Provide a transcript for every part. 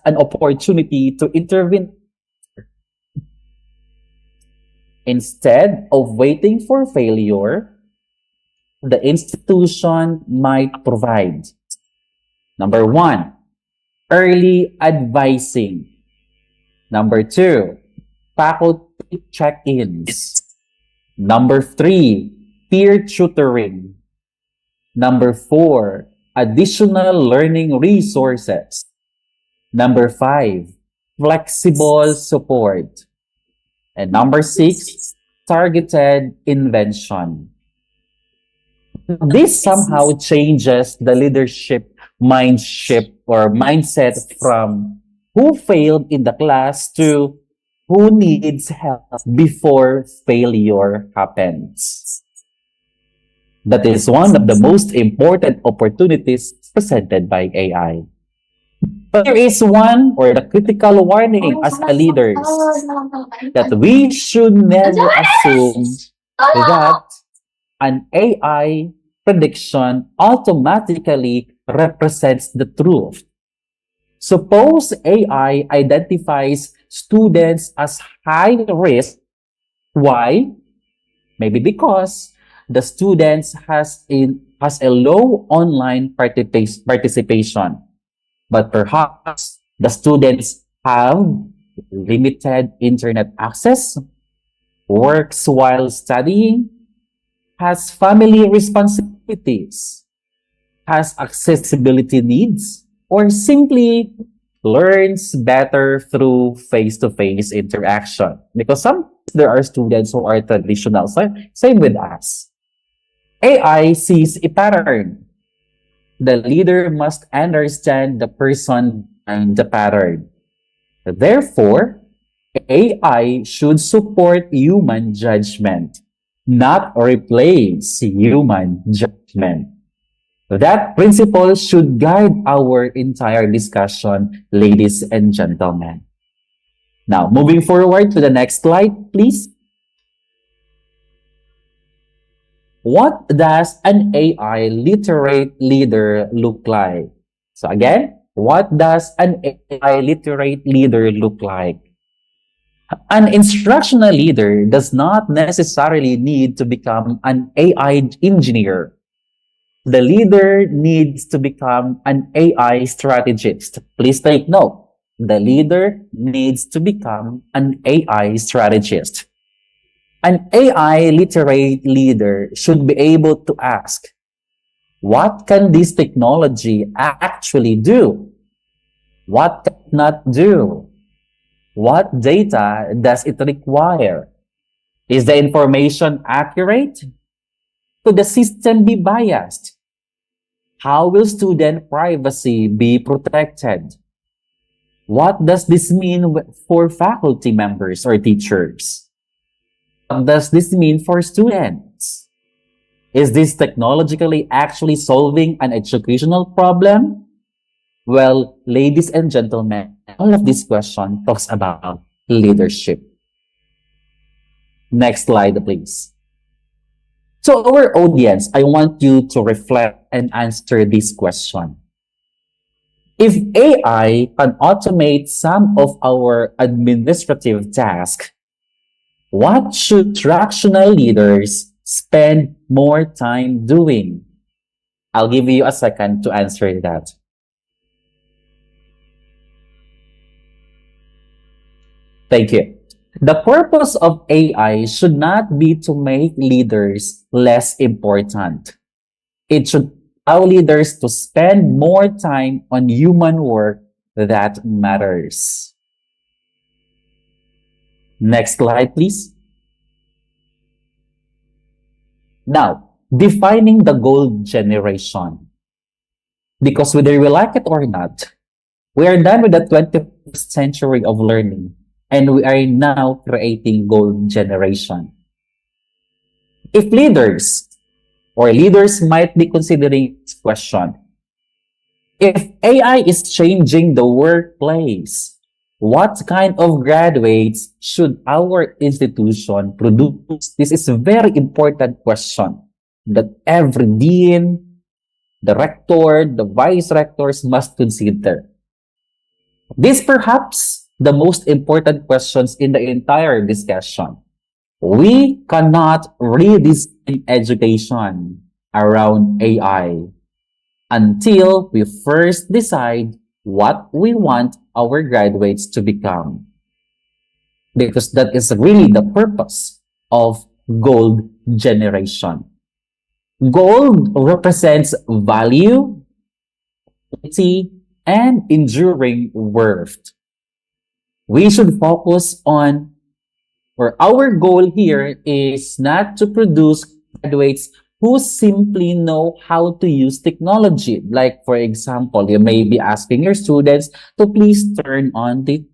an opportunity to intervene. Instead of waiting for failure, the institution might provide. Number one, early advising. Number two, faculty check-ins. Number three, peer tutoring. Number four, additional learning resources. Number five, flexible support. And number six, targeted invention. This somehow changes the leadership mindset from who failed in the class to who needs help before failure happens. That is one of the most important opportunities presented by AI. But there is one or the critical warning as a leaders that we should never assume that an AI prediction automatically represents the truth. Suppose AI identifies students as high risk. Why? Maybe because the students has a low online participation, but perhaps the students have limited internet access, works while studying, has family responsibilities, has accessibility needs, or simply learns better through face-to-face interaction. Because some there are students who are traditional. Same with us. AI sees a pattern. The leader must understand the person and the pattern. Therefore, AI should support human judgment, not replace human judgment. That principle should guide our entire discussion, ladies and gentlemen. Now, moving forward to the next slide, please. What does an AI literate leader look like? So again, what does an AI literate leader look like? An instructional leader does not necessarily need to become an AI engineer. The leader needs to become an AI strategist. Please take note. The leader needs to become an AI strategist. An AI literate leader should be able to ask, what can this technology actually do? What can it not do? What data does it require? Is the information accurate? Could the system be biased? How will student privacy be protected? What does this mean for faculty members or teachers? What does this mean for students? Is this technologically actually solving an educational problem? Well, ladies and gentlemen, all of this question talks about leadership. Next slide, please. So our audience, I want you to reflect and answer this question. If AI can automate some of our administrative tasks, what should traditional leaders spend more time doing? I'll give you a second to answer that. Thank you. The purpose of AI should not be to make leaders less important. It should allow leaders to spend more time on human work that matters. Next slide, please. Now, defining the gold generation. Because whether we like it or not, we are done with the 21st century of learning, and we are now creating gold generation. If leaders might be considering this question, if AI is changing the workplace, what kind of graduates should our institution produce? This is a very important question that every dean, the rector, the vice rectors must consider. This perhaps the most important questions in the entire discussion. We cannot redesign education around AI until we first decide what we want our graduates to become. Because that is really the purpose of gold generation. Gold represents value, quality, and enduring worth. We should focus on, or our goal here is not to produce graduates who simply know how to use technology. Like, for example, you may be asking your students to please turn on the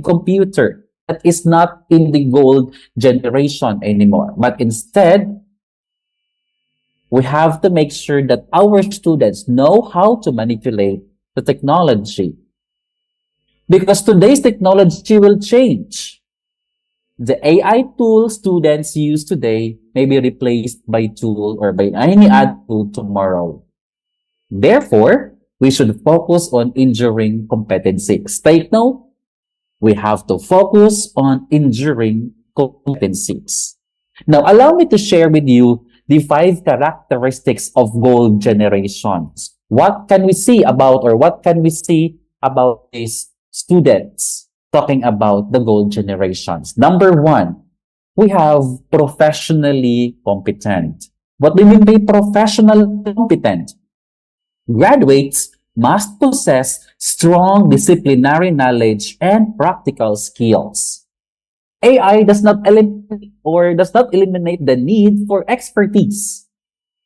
computer. That is not in the gold generation anymore. But instead, we have to make sure that our students know how to manipulate the technology. Because today's technology will change. The AI tool students use today may be replaced by tool or by any other tool tomorrow. Therefore, we should focus on enduring competencies. Take note, we have to focus on enduring competencies. Now, allow me to share with you the 5 characteristics of gold generations. What can we see about, or what can we see about these students talking about the gold generations? Number 1, we have professionally competent. What do you mean by professional competent? Graduates must possess strong disciplinary knowledge and practical skills. AI does not eliminate the need for expertise.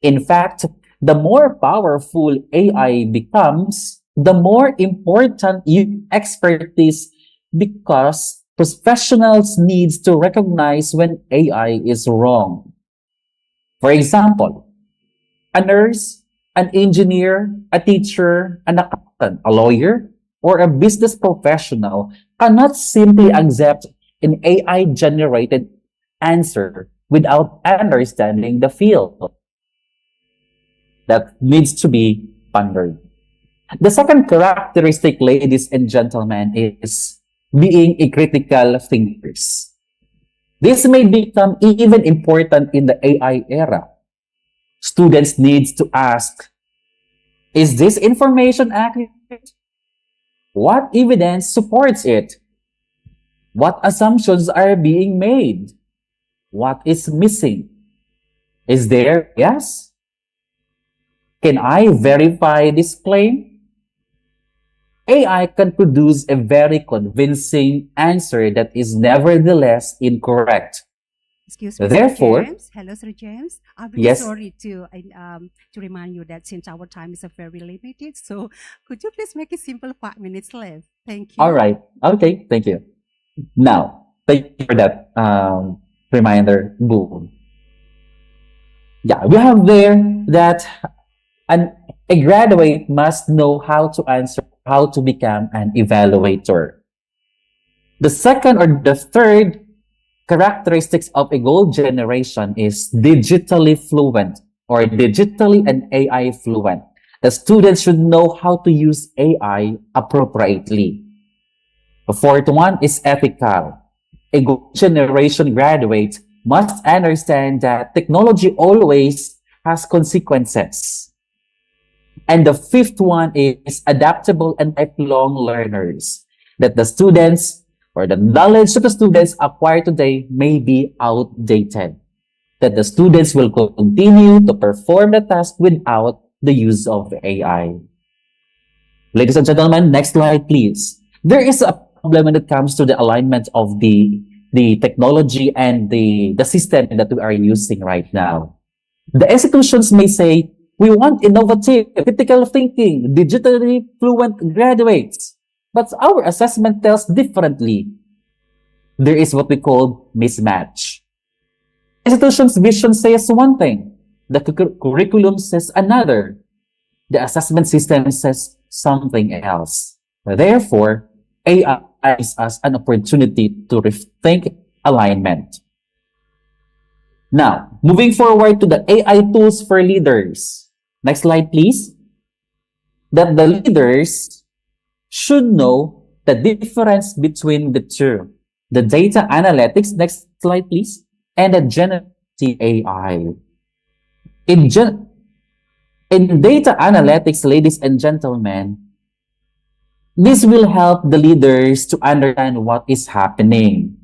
In fact, the more powerful AI becomes, the more important expertise, because professionals needs to recognize when AI is wrong. For example, a nurse, an engineer, a teacher, an accountant, a lawyer, or a business professional cannot simply accept an AI-generated answer without understanding the field. That needs to be pondered. The second characteristic, ladies and gentlemen, is being a critical thinkers. This may become even important in the AI era. Students need to ask, is this information accurate? What evidence supports it? What assumptions are being made? What is missing? Is there yes? Can I verify this claim? AI can produce a very convincing answer that is nevertheless incorrect. Excuse me, Therefore, Sir James. Hello, Sir James. I'm really yes, sorry to remind you that since our time is very limited, so could you please make it simple 5 minutes left? Thank all you. right. Okay, thank you. Now, thank you for that reminder, Boom. Yeah, we have there that a graduate must know how to answer, how to become an evaluator. The second or the third characteristics of a gold generation is digitally fluent or digitally and AI fluent. The students should know how to use AI appropriately. The fourth one is ethical. A gold generation graduate must understand that technology always has consequences. And the fifth one is adaptable and lifelong learners. That the students or the knowledge that the students acquire today may be outdated. That the students will continue to perform the task without the use of AI. Ladies and gentlemen, next slide, please. There is a problem when it comes to the alignment of the technology and the system that we are using right now. The institutions may say, we want innovative, critical thinking, digitally fluent graduates. But our assessment tells differently. There is what we call mismatch. Institution's vision says one thing. The curriculum says another. The assessment system says something else. Therefore, AI gives us an opportunity to rethink alignment. Now, moving forward to the AI tools for leaders. Next slide, please. That the leaders should know the difference between the two. The data analytics, next slide please, and the generative AI. In, gen- in data analytics, ladies and gentlemen, this will help the leaders to understand what is happening.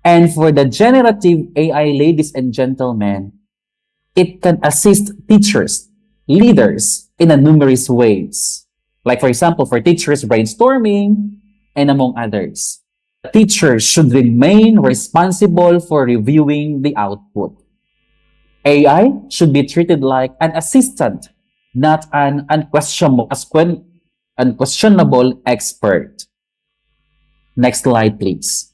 And for the generative AI, ladies and gentlemen, it can assist teachers, leaders in a numerous ways. Like, for example, for teachers brainstorming and among others. Teachers should remain responsible for reviewing the output. AI should be treated like an assistant, not an unquestionable expert. Next slide, please.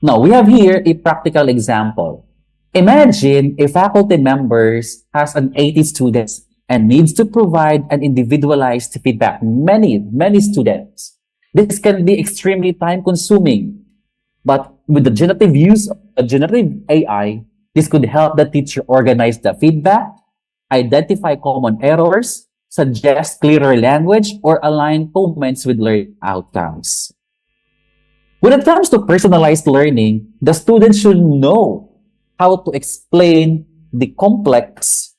Now, we have here a practical example. Imagine a faculty member has an 80 students and needs to provide an individualized feedback. Many students. This can be extremely time-consuming. But with the generative use of generative AI, this could help the teacher organize the feedback, identify common errors, suggest clearer language, or align comments with learning outcomes. When it comes to personalized learning, the student should know how to explain the complex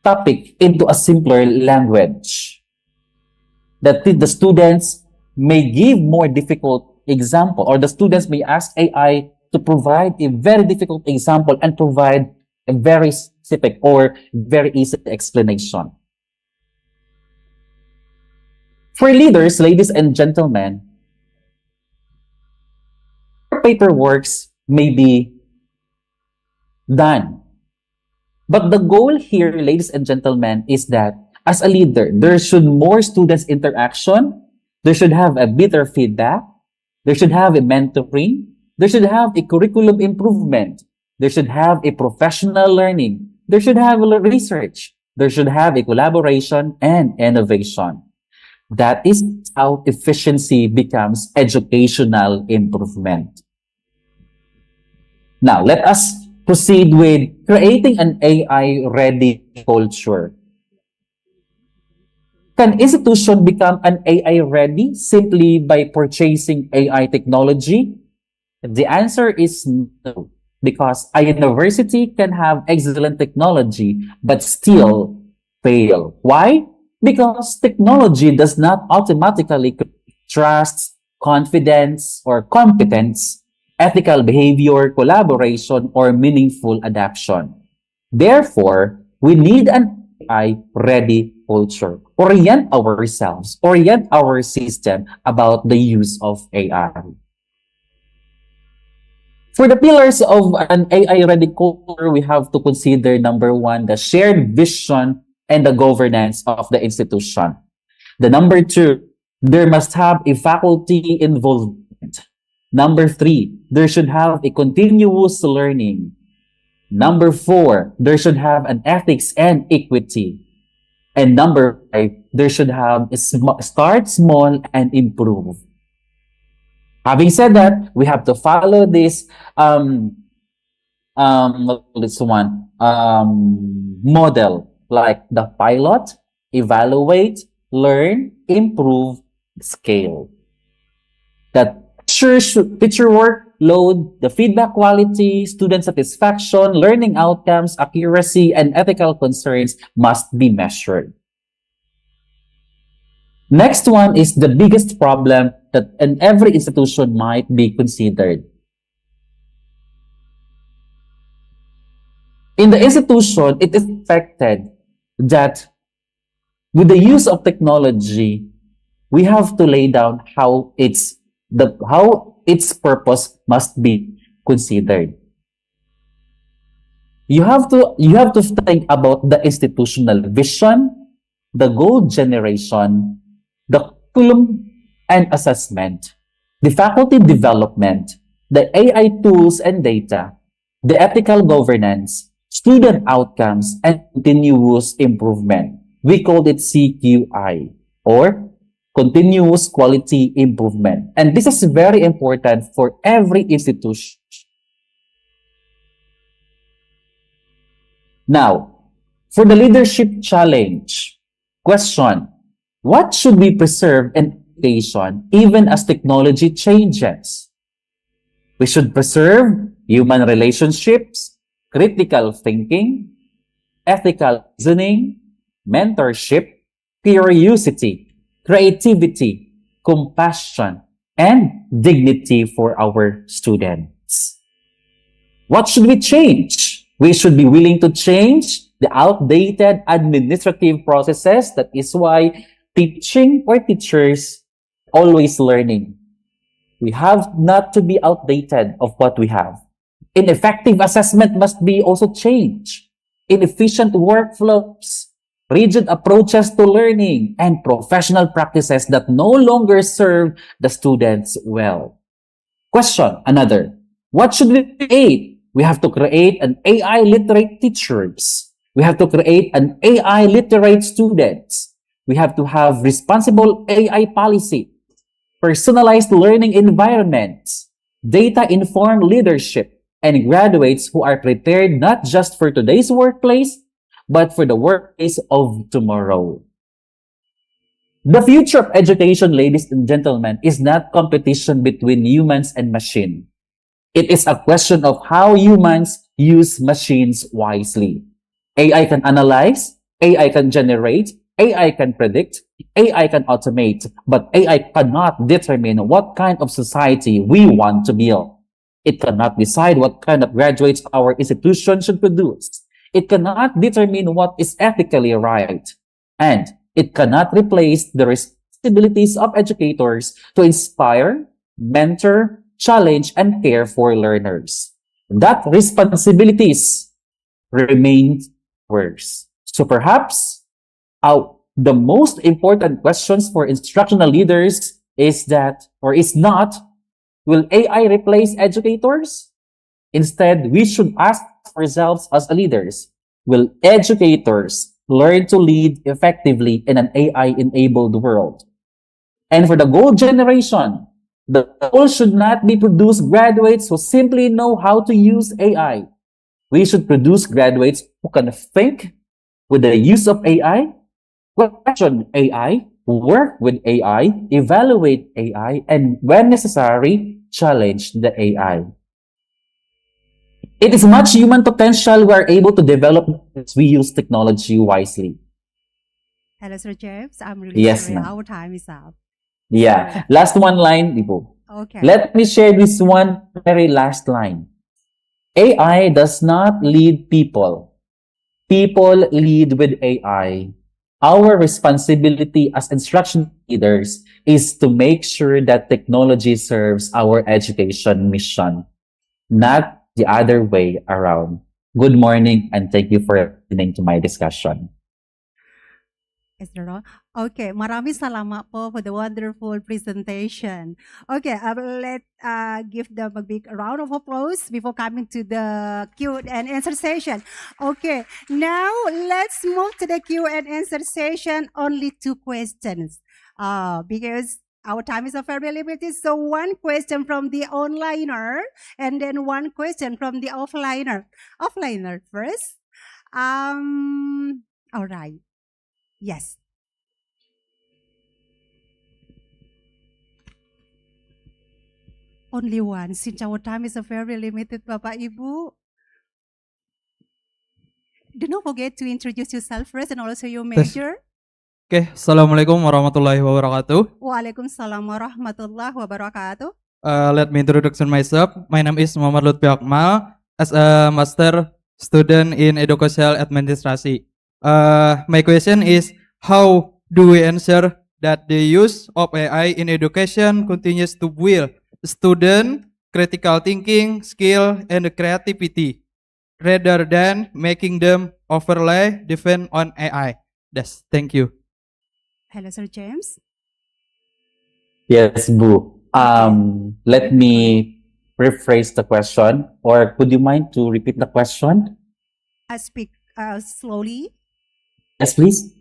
topic into a simpler language. That the students may give more difficult example, or the students may ask AI to provide a very difficult example and provide a very specific or very easy explanation. For leaders, ladies and gentlemen, paperwork may be done. But the goal here, ladies and gentlemen, is that as a leader, there should more students interaction, there should have a better feedback, there should have a mentoring, there should have a curriculum improvement, there should have a professional learning, there should have a research, there should have a collaboration and innovation. That is how efficiency becomes educational improvement. Now, let us proceed with creating an AI-ready culture. Can institution become an AI-ready simply by purchasing AI technology? The answer is no, because a university can have excellent technology but still fail. Why? Because technology does not automatically create trust, confidence, or competence, ethical behavior, collaboration, or meaningful adaptation. Therefore, we need an AI-ready culture. Orient ourselves, orient our system about the use of AI. For the pillars of an AI-ready culture, we have to consider number one, the shared vision and the governance of the institution. The number two, there must have a faculty involvement. Number three, there should have a continuous learning. Number four, there should have an ethics and equity. And number five, there should have a start small and improve. Having said that, we have to follow this model, like the pilot, evaluate, learn, improve, scale. That teacher workload, the feedback quality, student satisfaction, learning outcomes, accuracy, and ethical concerns must be measured. Next one is the biggest problem that in every institution might be considered. In the institution, it is expected that with the use of technology, we have to lay down how its purpose must be considered. You have to think about the institutional vision, the goal generation, the curriculum and assessment, the faculty development, the AI tools and data, the ethical governance, student outcomes, and continuous improvement. We call it CQI, or continuous quality improvement. And this is very important for every institution. Now, for the leadership challenge, question, what should we preserve and education even as technology changes. We should preserve human relationships, critical thinking, ethical reasoning, mentorship, curiosity, creativity, compassion, and dignity for our students. What should we change? We should be willing to change the outdated administrative processes. That is why teaching or teachers always learning. We have not to be outdated of what we have. Ineffective assessment must be also changed. Inefficient workflows, rigid approaches to learning, and professional practices that no longer serve the students well. Question another. What should we create? We have to create an AI literate teachers. We have to create an AI literate students. We have to have responsible AI policy, personalized learning environments, data-informed leadership, and graduates who are prepared not just for today's workplace, but for the workplace of tomorrow. The future of education, ladies and gentlemen, is not competition between humans and machine. It is a question of how humans use machines wisely. AI can analyze, AI can generate, AI can predict, AI can automate, but AI cannot determine what kind of society we want to build. It cannot decide what kind of graduates our institution should produce. It cannot determine what is ethically right. And it cannot replace the responsibilities of educators to inspire, mentor, challenge, and care for learners. That responsibilities remain worse. So perhaps the most important questions for instructional leaders is that, or is not, will AI replace educators? Instead, we should ask ourselves as leaders, will educators learn to lead effectively in an AI-enabled world? And for the gold generation, the goal should not be produce graduates who simply know how to use AI. We should produce graduates who can think with the use of AI, question AI, work with AI, evaluate AI, and when necessary, challenge the AI. It is much human potential we are able to develop as we use technology wisely. Hello, Sir James. I'm really Yes, sorry. ma'am. Our time is up. Yeah. Last one line, Ibu. Okay. Let me share this one very last line. AI does not lead people. People lead with AI. Our responsibility as instruction leaders is to make sure that technology serves our education mission, not the other way around. Good morning and thank you for listening to my discussion. Is there all? Okay, maraming salamat po for the wonderful presentation. Okay, I will give them a big round of applause before coming to the Q&A session. Okay, now let's move to the Q&A session. Only 2 questions. Because our time is very limited. So 1 question from the onliner and then 1 question from the offliner. Offliner first. All right. Yes. Only one, since our time is very limited, Bapak Ibu. Do not forget to introduce yourself first and also your major. Oke, Assalamualaikum warahmatullahi wabarakatuh. Waalaikumsalam warahmatullahi wabarakatuh. Let me introduce myself. My name is Muhammad Lutfi Akmal as a master student in educational administration. My question is, how do we ensure that the use of AI in education continues to build student critical thinking, skill, and creativity, rather than making them overly depend on AI? Thank you. Hello, Sir James. Yes, Bu. Let me rephrase the question, or could you mind to repeat the question? I speak slowly. Yes, please.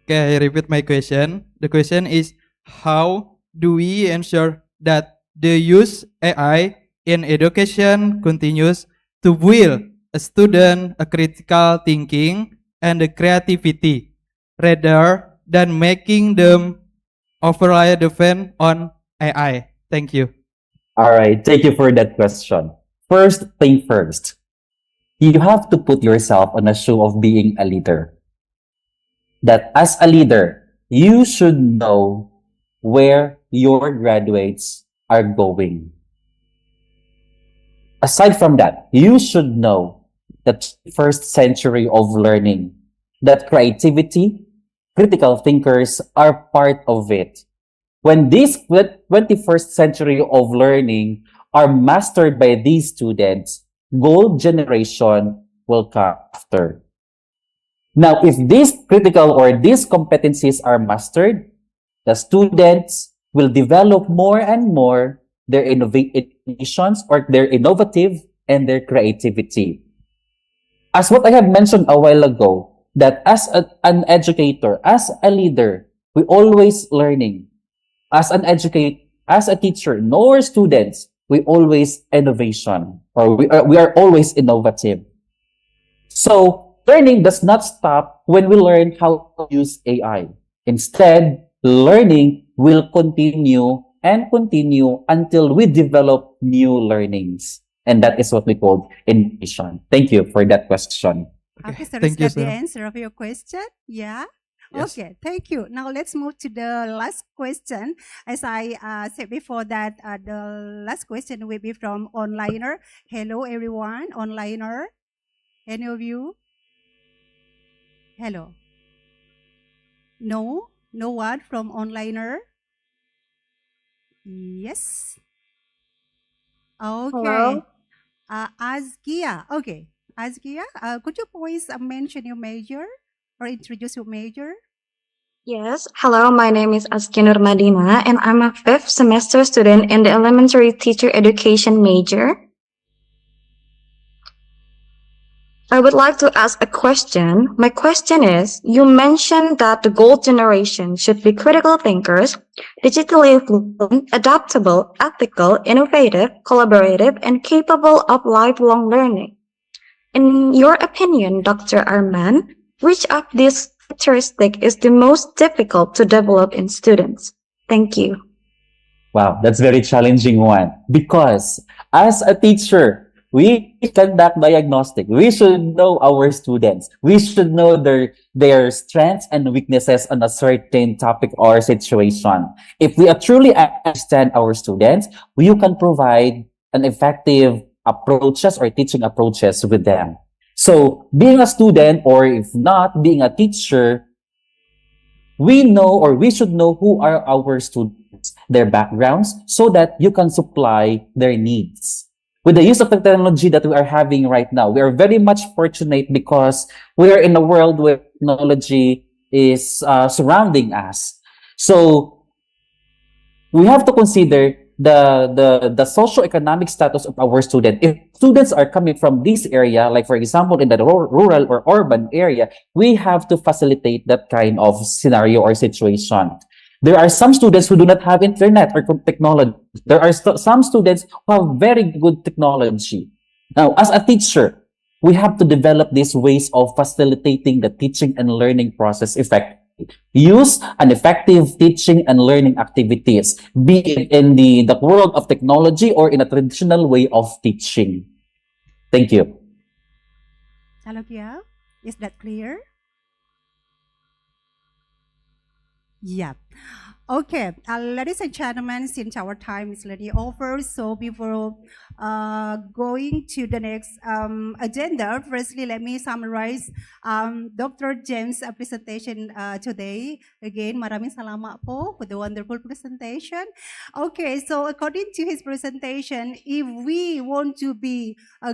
Okay, I repeat my question. The question is, how do we ensure that the use AI in education continues to build a student a critical thinking and a creativity, rather than making them overly depend on AI? Thank you. All right, thank you for that question. First thing first, you have to put yourself on the shoe of being a leader. That as a leader, you should know where your graduates are going. Aside from that, you should know that first century of learning, that creativity, critical thinkers are part of it. When this 21st century of learning are mastered by these students, gold generation will come after. Now, if these critical or these competencies are mastered, the students will develop more and more their innovations or their innovative and their creativity. As what I have mentioned a while ago, that as an educator, as a leader, we always learning. As an as a teacher, nor students, we always innovation or we are always innovative. So learning does not stop when we learn how to use AI. Instead, learning will continue and continue until we develop new learnings. And that is what we call innovation. Thank you for that question. Okay, so is Thank you, that the sir. answer of your question? Yeah. Yes. Okay, thank you. Now let's move to the last question. As I said before that, the last question will be from onliner. Hello, everyone, onliner. Any of you? Hello. No, no one from onliner. Yes. Okay. Hello. Askia. Okay, Askia. Could you please mention your major or introduce your major? Yes. Hello, my name is Askinur Madina, and I'm a fifth semester student in the elementary teacher education major. I would like to ask a question. My question is, you mentioned that the gold generation should be critical thinkers, digitally fluent, adaptable, ethical, innovative, collaborative, and capable of lifelong learning. In your opinion, Dr. Arman, which of these characteristics is the most difficult to develop in students? Thank you. Wow, that's very challenging one because as a teacher, we conduct diagnostic. We should know our students. We should know their strengths and weaknesses on a certain topic or situation. If we truly understand our students, you can provide an effective approaches or teaching approaches with them. So being a student or if not being a teacher, we know or we should know who are our students, their backgrounds, so that you can supply their needs. With the use of technology that we are having right now, we are very much fortunate because we are in a world where technology is surrounding us. So we have to consider the socioeconomic status of our student. If students are coming from this area, like for example, in the rural or urban area, we have to facilitate that kind of scenario or situation. There are some students who do not have internet or technology. There are some students who have very good technology. Now, as a teacher, we have to develop these ways of facilitating the teaching and learning process effectively. Use an effective teaching and learning activities, be it in the world of technology or in a traditional way of teaching. Thank you. Alokia, is that clear? Yeah. Okay, ladies and gentlemen, since our time is already over, so before going to the next agenda, firstly, let me summarize Dr. James' presentation today. Again, maraming salamat po for the wonderful presentation. Okay, so according to his presentation, if we want to be a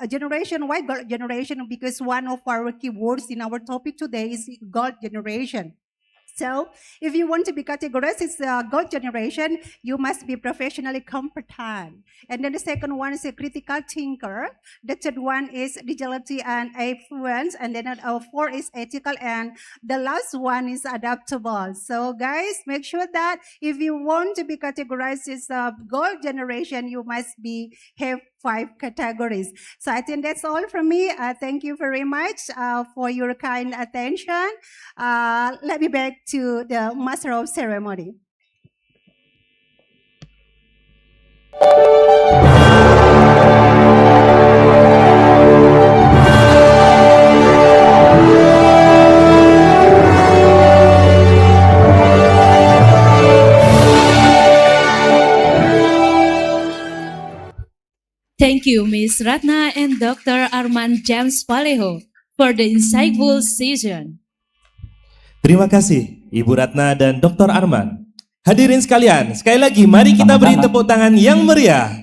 generation, why gold generation? Because one of our keywords in our topic today is gold generation. So, if you want to be categorized as a gold generation, you must be professionally competent. And then the second one is a critical thinker. The third one is agility and affluence. And then four is ethical. And the last one is adaptable. So, guys, make sure that if you want to be categorized as a gold generation, you must have 5 categories. So I think that's all from me. Thank you very much for your kind attention. Let me back to the Master of Ceremony. Thank you, Ms. Ratna and Dr. Arman James Vallejo for the insightful session. Terima kasih Ibu Ratna dan Dr. Arman. Hadirin sekalian, sekali lagi mari kita beri tepuk tangan yang meriah.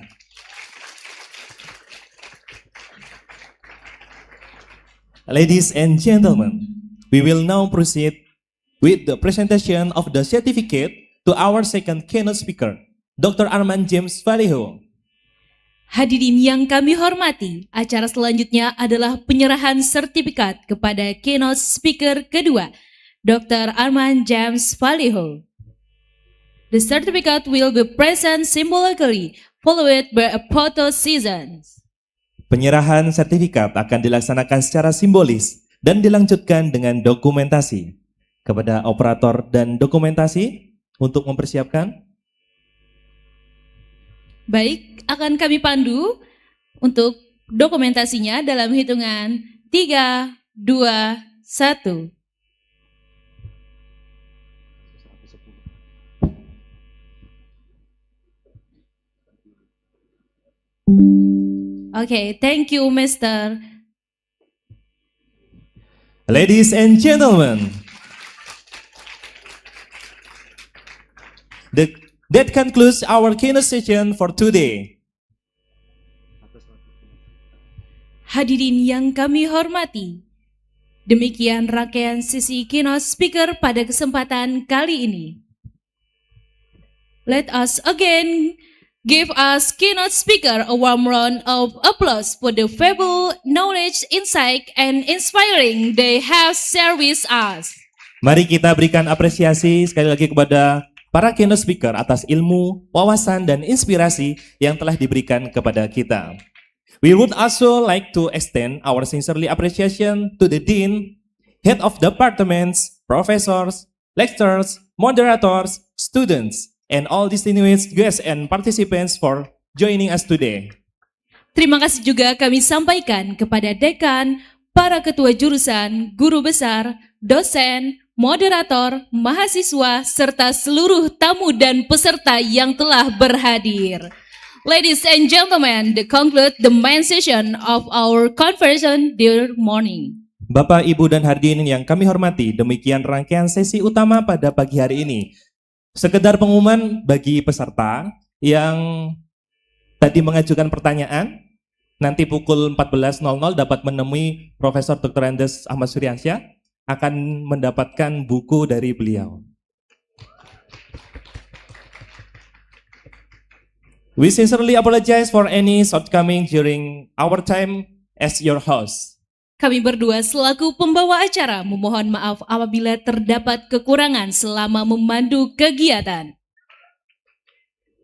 Ladies and gentlemen, we will now proceed with the presentation of the certificate to our second keynote speaker, Dr. Arman James Vallejo. Hadirin yang kami hormati, acara selanjutnya adalah penyerahan sertifikat kepada keynote speaker kedua, Dr. Arman James Vallejo. The certificate will be present symbolically, followed by a photo session. Penyerahan sertifikat akan dilaksanakan secara simbolis dan dilanjutkan dengan dokumentasi. Kepada operator dan dokumentasi untuk mempersiapkan. Baik, akan kami pandu untuk dokumentasinya dalam hitungan 3, 2, 1. Okay, thank you, Mr. Ladies and gentlemen, that concludes our keynote session for today. Hadirin yang kami hormati, demikian rangkaian sesi keynote speaker pada kesempatan kali ini. Let us again give us keynote speaker a warm round of applause for the valuable knowledge, insight, and inspiring they have shared with us. Mari kita berikan apresiasi sekali lagi kepada para keynote speaker atas ilmu, wawasan, dan inspirasi yang telah diberikan kepada kita. We would also like to extend our sincerely appreciation to the Dean, Head of Departments, Professors, Lecturers, Moderators, Students, and all distinguished guests and participants for joining us today. Terima kasih juga kami sampaikan kepada dekan, para ketua jurusan, guru besar, dosen, moderator, mahasiswa, serta seluruh tamu dan peserta yang telah berhadir. Ladies and gentlemen, to conclude the main session of our conversation this morning. Bapak, Ibu, dan hadirin yang kami hormati, demikian rangkaian sesi utama pada pagi hari ini. Sekedar pengumuman bagi peserta yang tadi mengajukan pertanyaan, nanti pukul 14.00 dapat menemui Profesor Dr. Andes Ahmad Suryansyah, akan mendapatkan buku dari beliau. We sincerely apologize for any shortcoming during our time as your host. Kami berdua selaku pembawa acara memohon maaf apabila terdapat kekurangan selama memandu kegiatan.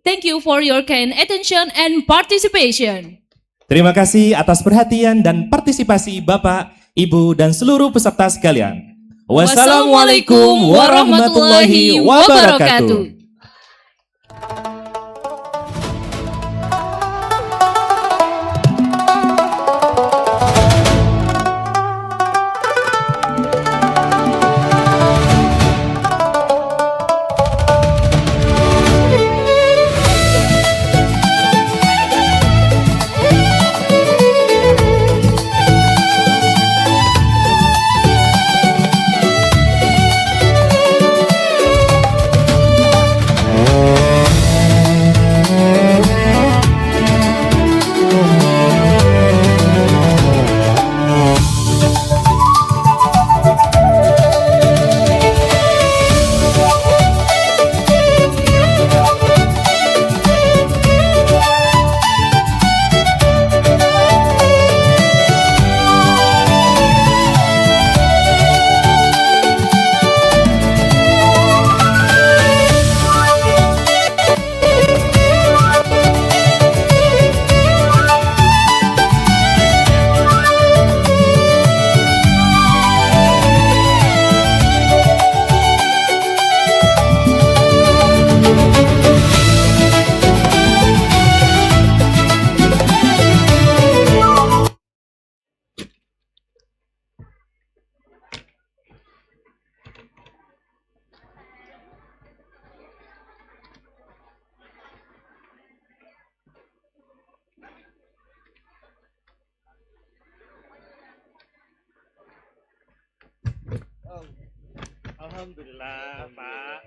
Thank you for your kind attention and participation. Terima kasih atas perhatian dan partisipasi Bapak, Ibu, dan seluruh peserta sekalian. Wassalamualaikum warahmatullahi wabarakatuh. Alhamdulillah, Pak.